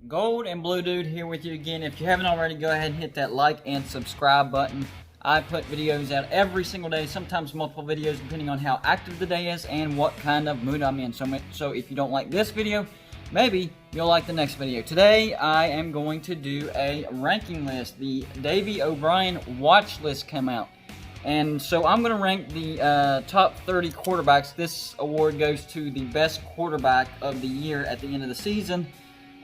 Gold and Blue Dude here with you again. If you haven't already, go ahead and hit that like and subscribe button. I put videos out every single day, sometimes multiple videos depending on how active the day is and what kind of mood I'm in. So if you don't like this video, maybe you'll like the next video. Today I am going to do a ranking list. The Davey O'Brien watch list came out. And so I'm going to rank the top 30 quarterbacks. This award goes to the best quarterback of the year at the end of the season.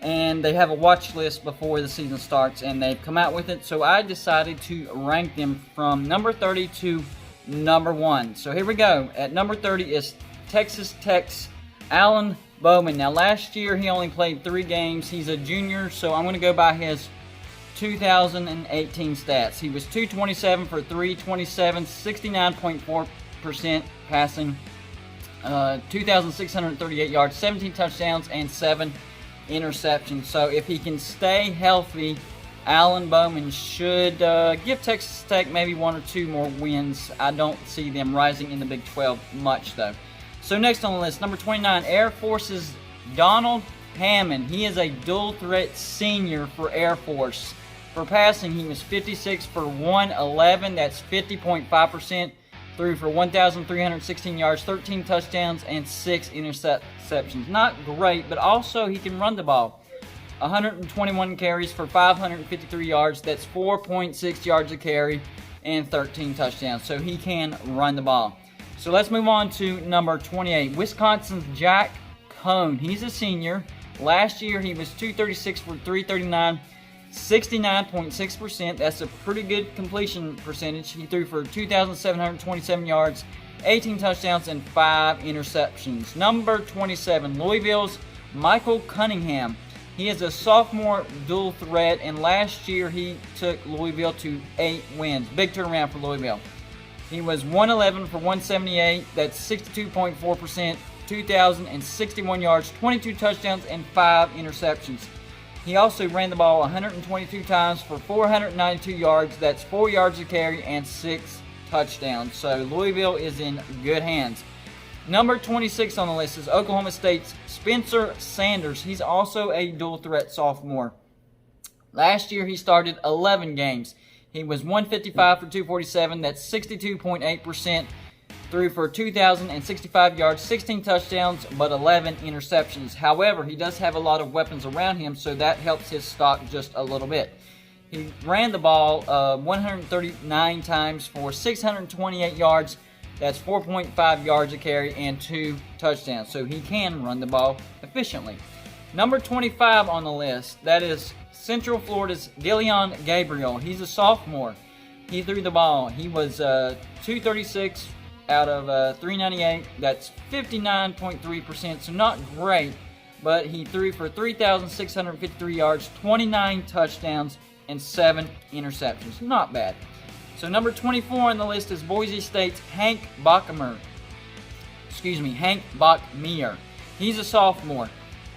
And they have a watch list before the season starts, and they've come out with it. So I decided to rank them from number 30 to number 1. So here we go. At number 30 is Texas Tech's Alan Bowman. Now last year he only played 3 games. He's a junior, so I'm going to go by his 2018 stats. He was 227 for 327, 69.4% passing, 2,638 yards, 17 touchdowns, and 7 interceptions. So if he can stay healthy, Alan Bowman should give Texas Tech maybe 1 or 2 more wins. I don't see them rising in the Big 12 much though. So next on the list, number 29, Air Force's Donald Hammond. He is a dual threat senior for Air Force. For passing, he was 56 for 111. That's 50.5%. Threw for 1,316 yards, 13 touchdowns, and 6 interceptions. Not great, but also he can run the ball. 121 carries for 553 yards. That's 4.6 yards a carry and 13 touchdowns. So he can run the ball. So let's move on to number 28, Wisconsin's Jack Coan. He's a senior. Last year he was 236 for 339. 69.6%. That's a pretty good completion percentage. He threw for 2,727 yards, 18 touchdowns, and 5 interceptions. Number 27, Louisville's Michael Cunningham. He is a sophomore dual threat, and last year he took Louisville to 8 wins. Big turnaround for Louisville. He was 111 for 178. That's 62.4%, 2,061 yards, 22 touchdowns, and 5 interceptions. He also ran the ball 122 times for 492 yards. That's 4 yards a carry and 6 touchdowns. So Louisville is in good hands. Number 26 on the list is Oklahoma State's Spencer Sanders. He's also a dual threat sophomore. Last year he started 11 games. He was 155 for 247. That's 62.8%. Threw for 2,065 yards, 16 touchdowns, but 11 interceptions. However, he does have a lot of weapons around him, so that helps his stock just a little bit. He ran the ball 139 times for 628 yards. That's 4.5 yards a carry and 2 touchdowns. So he can run the ball efficiently. Number 25 on the list, that is Central Florida's Dillon Gabriel. He's a sophomore. He threw the ball. He was 236 out of 398. That's 59.3%, so not great, but he threw for 3,653 yards, 29 touchdowns, and 7 interceptions. Not bad. So number 24 on the list is Boise State's Hank Bachmeier. He's a sophomore.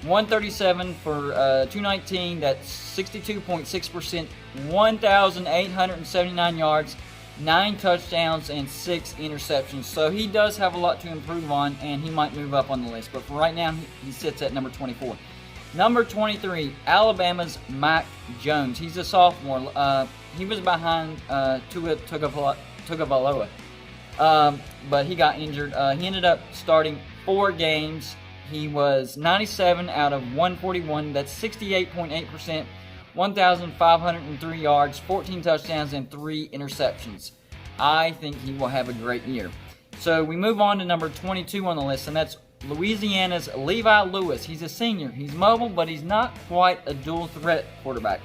137 for 219. That's 62.6%, 1,879 yards, 9 touchdowns, and 6 interceptions. So he does have a lot to improve on, and he might move up on the list. But for right now, he sits at number 24. Number 23, Alabama's Mac Jones. He's a sophomore. He was behind Tua Tagovailoa, but he got injured. He ended up starting 4 games. He was 97 out of 141. That's 68.8%. 1,503 yards, 14 touchdowns, and 3 interceptions. I think he will have a great year. So we move on to number 22 on the list, and that's Louisiana's Levi Lewis. He's a senior. He's mobile, but he's not quite a dual threat quarterback.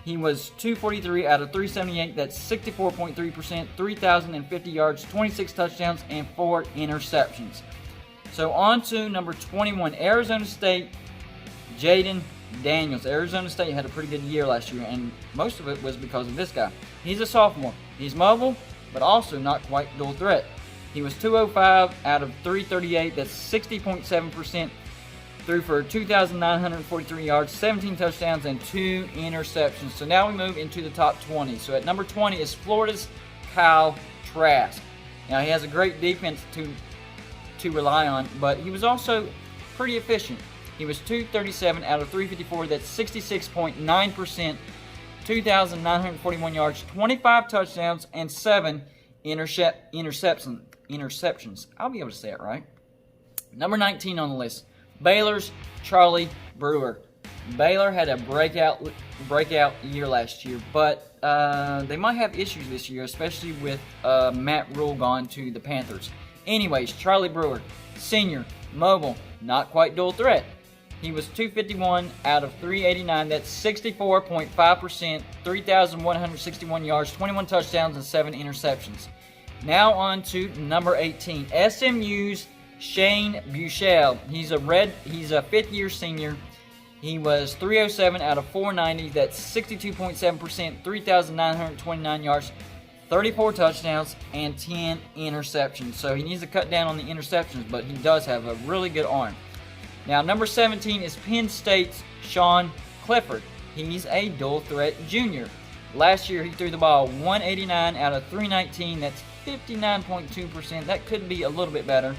He was 243 out of 378. That's 64.3%, 3,050 yards, 26 touchdowns, and 4 interceptions. So on to number 21, Arizona State, Jaden Daniels. Arizona State had a pretty good year last year, and most of it was because of this guy. He's a sophomore. He's mobile, but also not quite dual threat. He was 205 out of 338. That's 60.7%. Threw for 2,943 yards, 17 touchdowns, and 2 interceptions. So now we move into the top 20. So at number 20 is Florida's Kyle Trask. Now he has a great defense to rely on, but he was also pretty efficient. He was 237 out of 354. That's 66.9%. 2,941 yards, 25 touchdowns, and 7 interceptions. I'll be able to say it right. Number 19 on the list, Baylor's Charlie Brewer. Baylor had a breakout year last year, but they might have issues this year, especially with Matt Rule gone to the Panthers. Anyways, Charlie Brewer, senior, mobile, not quite dual threat. He was 251 out of 389. That's 64.5%, 3,161 yards, 21 touchdowns, and 7 interceptions. Now on to number 18, SMU's Shane Buechele. He's a fifth-year senior. He was 307 out of 490. That's 62.7%, 3,929 yards, 34 touchdowns, and 10 interceptions. So he needs to cut down on the interceptions, but he does have a really good arm. Now, number 17 is Penn State's Sean Clifford. He's a dual threat junior. Last year, he threw the ball 189 out of 319. That's 59.2%. That could be a little bit better.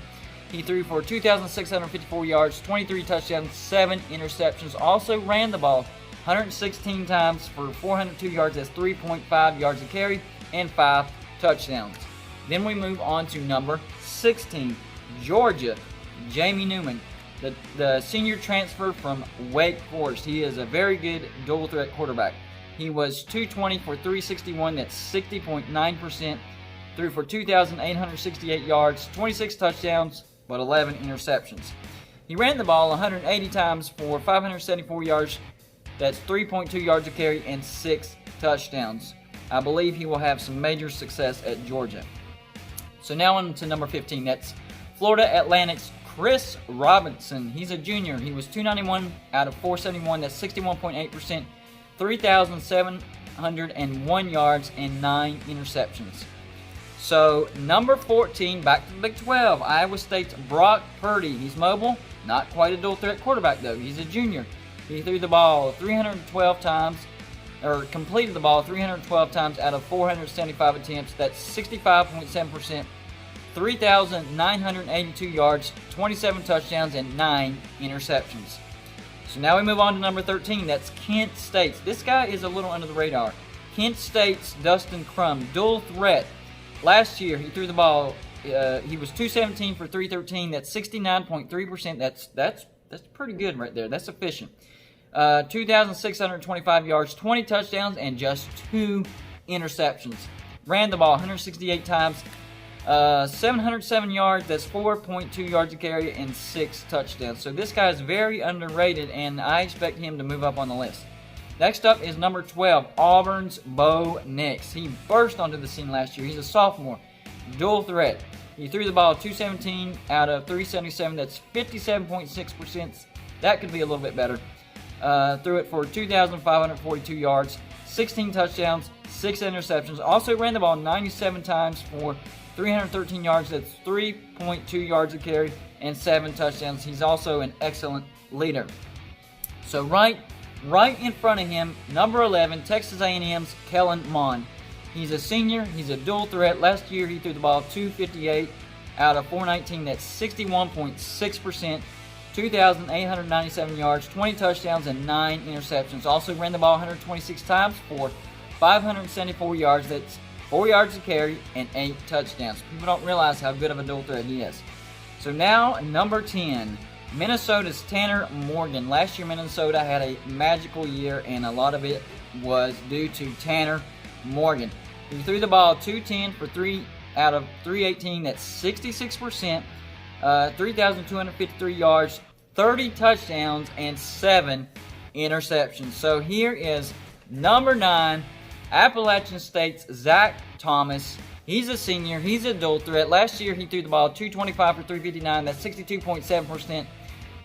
He threw for 2,654 yards, 23 touchdowns, 7 interceptions. Also ran the ball 116 times for 402 yards. That's 3.5 yards a carry and 5 touchdowns. Then we move on to number 16, Georgia, Jamie Newman. The senior transfer from Wake Forest. He is a very good dual threat quarterback. He was 220 for 361. That's 60.9%. Threw for 2,868 yards, 26 touchdowns, but 11 interceptions. He ran the ball 180 times for 574 yards. That's 3.2 yards a carry and 6 touchdowns. I believe he will have some major success at Georgia. So now on to number 15. That's Florida Atlantic's Chris Robinson. He's a junior. He was 291 out of 471. That's 61.8%, 3,701 yards, and 9 interceptions. So, number 14, back to the Big 12, Iowa State's Brock Purdy. He's mobile, not quite a dual threat quarterback though. He's a junior. He threw the ball 312 times, or completed the ball 312 times out of 475 attempts. That's 65.7%. 3,982 yards, 27 touchdowns, and 9 interceptions. So now we move on to number 13. That's Kent State's. This guy is a little under the radar. Kent State's Dustin Crum, dual threat. Last year, he threw the ball. He was 217 for 313. That's 69.3%. That's pretty good right there. That's efficient. 2,625 yards, 20 touchdowns, and just 2 interceptions. Ran the ball 168 times. 707 yards, that's 4.2 yards a carry, and 6 touchdowns. So this guy is very underrated, and I expect him to move up on the list. Next up is number 12, Auburn's Bo Nix. He burst onto the scene last year. He's a sophomore, dual threat. He threw the ball 217 out of 377. That's 57.6%. That could be a little bit better. Threw it for 2,542 yards, 16 touchdowns, 6 interceptions. Also ran the ball 97 times for 313 yards. That's 3.2 yards a carry and 7 touchdowns. He's also an excellent leader. So right in front of him, number 11, Texas A&M's Kellen Mond. He's a senior. He's a dual threat. Last year he threw the ball 258 out of 419. That's 61.6%. 2,897 yards, 20 touchdowns, and 9 interceptions. Also ran the ball 126 times for 574 yards. That's 4 yards a carry and 8 touchdowns. People don't realize how good of a dual threat he is. So now, number 10, Minnesota's Tanner Morgan. Last year, Minnesota had a magical year, and a lot of it was due to Tanner Morgan. He threw the ball 210 for 3 out of 318. That's 66%. 3,253 yards, 30 touchdowns, and 7 interceptions. So here is number 9, Appalachian State's Zach Thomas. He's a senior. He's a dual threat. Last year he threw the ball 225 for 359. That's 62.7%.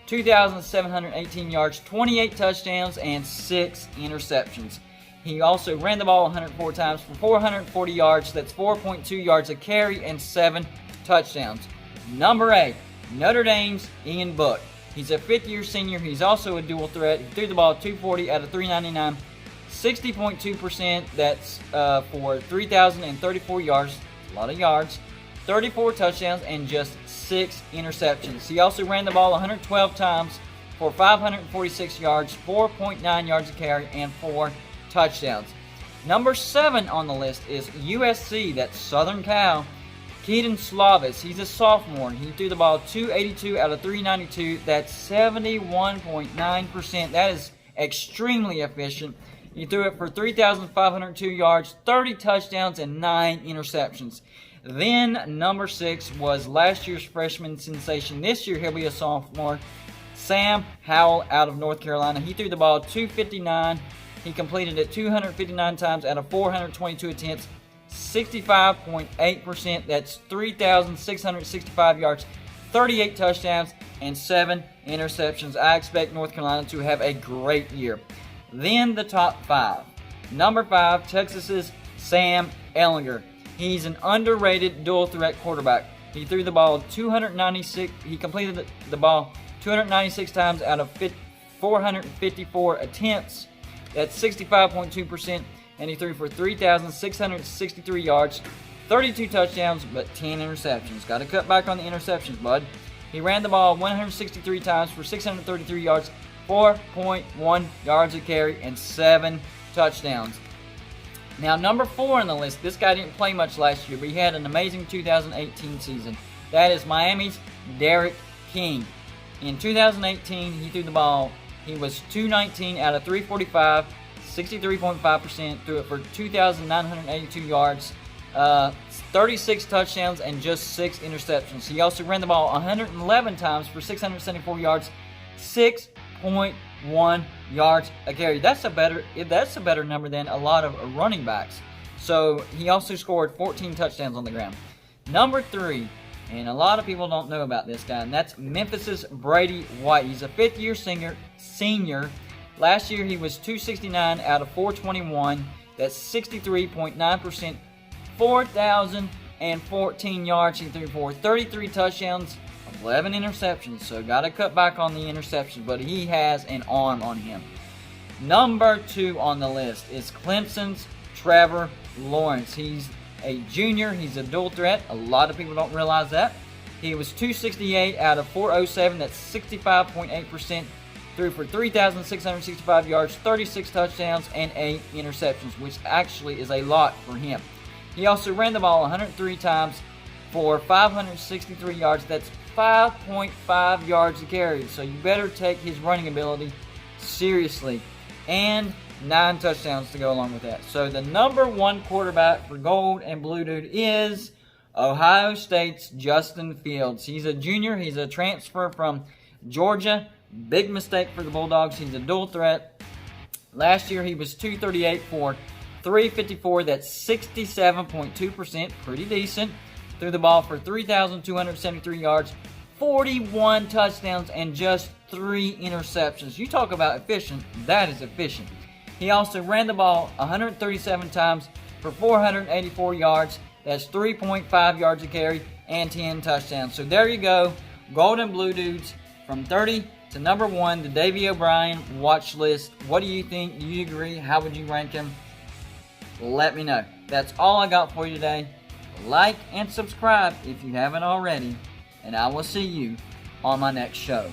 2,718 yards, 28 touchdowns, and 6 interceptions. He also ran the ball 104 times for 440 yards. That's 4.2 yards a carry and 7 touchdowns. Number 8, Notre Dame's Ian Book. He's a fifth-year senior. He's also a dual threat. He threw the ball 240 out of 399, 60.2%. That's for 3,034 yards, a lot of yards, 34 touchdowns, and just 6 interceptions. He also ran the ball 112 times for 546 yards, 4.9 yards a carry, and 4 touchdowns. Number 7 on the list is USC, that's Southern Cal. Kedon Slovis, he's a sophomore. He threw the ball 282 out of 392. That's 71.9%. That is extremely efficient. He threw it for 3,502 yards, 30 touchdowns, and 9 interceptions. Then number 6 was last year's freshman sensation. This year he'll be a sophomore. Sam Howell out of North Carolina. He threw the ball 259. He completed it 259 times out of 422 attempts. 65.8%. That's 3,665 yards, 38 touchdowns, and 7 interceptions. I expect North Carolina to have a great year. Then the top 5. Number 5, Texas's Sam Ehlinger. He's an underrated dual threat quarterback. He threw the ball 296. He completed the ball 296 times out of 454 attempts. That's 65.2%. And he threw for 3,663 yards, 32 touchdowns, but 10 interceptions. Got to cut back on the interceptions, bud. He ran the ball 163 times for 633 yards, 4.1 yards a carry, and 7 touchdowns. Now, number 4 on the list, this guy didn't play much last year, but he had an amazing 2018 season. That is Miami's Derek King. In 2018, he threw the ball. He was 219 out of 345, 63.5%, threw it for 2,982 yards, 36 touchdowns, and just 6 interceptions. He also ran the ball 111 times for 674 yards, 6.1 yards a carry. That's a better number than a lot of running backs. So he also scored 14 touchdowns on the ground. Number 3, and a lot of people don't know about this guy, and that's Memphis's Brady White. He's a 5th-year senior. Last year he was 269 out of 421. That's 63.9%. 4,014 yards he threw for, 33 touchdowns, 11 interceptions. So got to cut back on the interceptions, but he has an arm on him. Number 2 on the list is Clemson's Trevor Lawrence. He's a junior. He's a dual threat. A lot of people don't realize that. He was 268 out of 407. That's 65.8%. Threw for 3,665 yards, 36 touchdowns, and 8 interceptions, which actually is a lot for him. He also ran the ball 103 times for 563 yards. That's 5.5 yards a carry. So you better take his running ability seriously. And 9 touchdowns to go along with that. So the number 1 quarterback for Gold and Blue Dude is Ohio State's Justin Fields. He's a junior. He's a transfer from Georgia. Big mistake for the Bulldogs. He's a dual threat. Last year he was 238 for 354. That's 67.2%. Pretty decent. Threw the ball for 3,273 yards, 41 touchdowns, and just 3 interceptions. You talk about efficient. That is efficient. He also ran the ball 137 times for 484 yards. That's 3.5 yards a carry and 10 touchdowns. So there you go. Gold and Blue Dudes from 30 to number 1, the Davey O'Brien watch list. What do you think? Do you agree? How would you rank him? Let me know. That's all I got for you today. Like and subscribe if you haven't already, and I will see you on my next show.